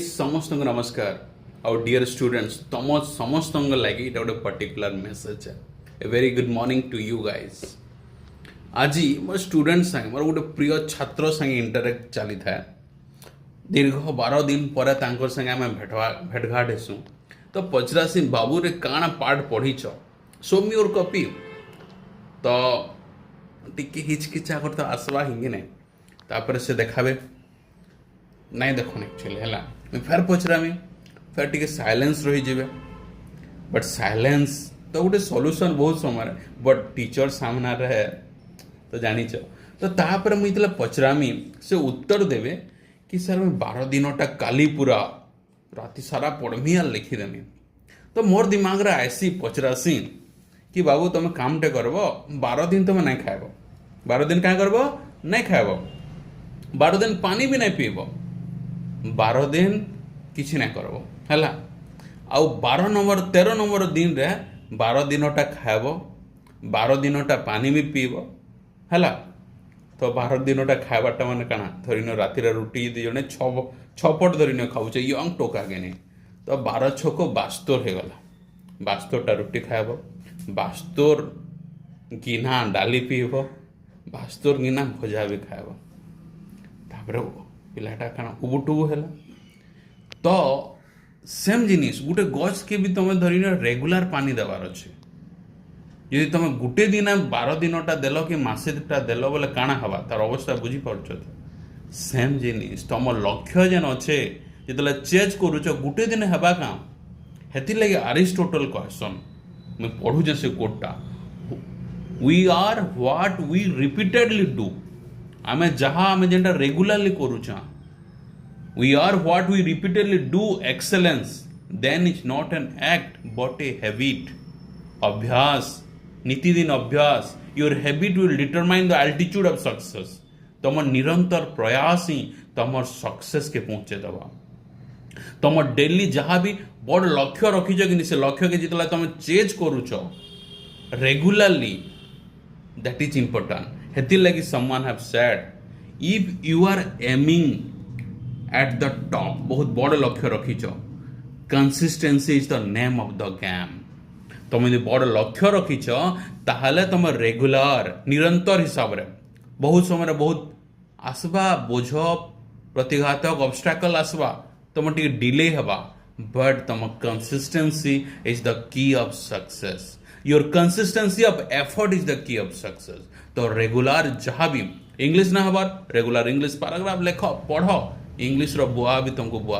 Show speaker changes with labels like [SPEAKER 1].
[SPEAKER 1] समस्त नमस्कार our dear students तुम समस्त लगे इटा गोटे पर्टिकुलर मेसेज है a very good morning to you guys. आज मोर स्टूडेंट संगे मोर गोटे प्रिय छात्र संगे इंटरेक्ट चली था दीर्घ 12 दिन पर संगे आम भेटघाट हेसु तो पचरासी बाबू रे काण पाठ पढ़ीच शो मी योर कॉपी तो टिके हिचकिचा कर तो आसवा हिंगे नहीं तापर से देखाबे नहीं देखो एक्चुअली है फिर पचरामी फिर टी साइलेंस रही जाए बट साइलेंस तो गोटे सॉल्यूशन बहुत समय बट टीचर सामना रहे तो जानीच तो तापर मुझे पचरामी से उत्तर देवे कि सर मैं 12 दिनटा काली पूरा राति सारा पढ़मी आ लिखिदेमी तो मोर दिमाग रे आसी पचरासी कि बाबू तुम काम टे करब 12 दिन तुम नहीं खाएब 12 दिन क्या करब नहीं खाएब 12 दिन पानी भी नहीं पीब 12 दिन किसी नहीं करब है आउ 12 नंबर 13 नंबर दिन रे 12 दिनटा खाएब 12 दिनटा पानी भी पीब है तो 12 दिनटा खावाटा माने काना धरिन राति रुटी दी जने छपट धरिन खाऊचे यंग टोका के तो 12 छक 72 हो गला 72टा रुटी खाएब 72 गिना डाली पीब 72 गिना भजा भी खाएब तापर पिलाटा काना उबुटुबु है तो सेम जिनिस गोटे गछ के भी तुम धरिन रेगुलर पानी देवार अच्छे यदि तुम गोटे दिन 12 दिनटा देल कि मसेटा देल बोले काना हवा तार अवस्था बुझी पार्छ तो सेम जिनिस तुम लक्ष्य जेन अच्छे जो चेज करुच गोटे दिन हवा काम हेती लगे अरिस्टोटल कहसन मैं पढ़ुचे से Kota we are what we repeatedly do आमे जहाँ आमे जेनटा रेगुलरली करुचा we are what we repeatedly do excellence then is not an act but a habit अभ्यास नीतिदिन अभ्यास your habit will determine the altitude of success तुम निरंतर प्रयास ही तुम सक्सेस के पहुंचे दबा तुम डेली जहाँ भी बड़ लक्ष्य रखीच कि से लक्ष्य के जितला तुम चेज करुच रेगुलरली दैट इज इम्पोर्टेंट हेती लगी someone have said if you are aiming at the top बहुत बड़ लक्ष्य रखीच consistency is the name of the game तुम यदि बड़ लक्ष्य रखीच ताहले तुम रेगुलर निरंतर हिसाब रे बहुत समय बहुत आसवा बोझ प्रतिघातक ऑब्स्टैकल आसवा तुम टी डिले हवा बट तुम consistency is the key of success your consistency of effort is the key of success तो रेगुलर जहाँ भी इंग्लिश ना हबार रेगुलर इंग्लिश पैराग्राफ लेख पढ़ इंग्लिश रो बुआ भी तुमको बुआ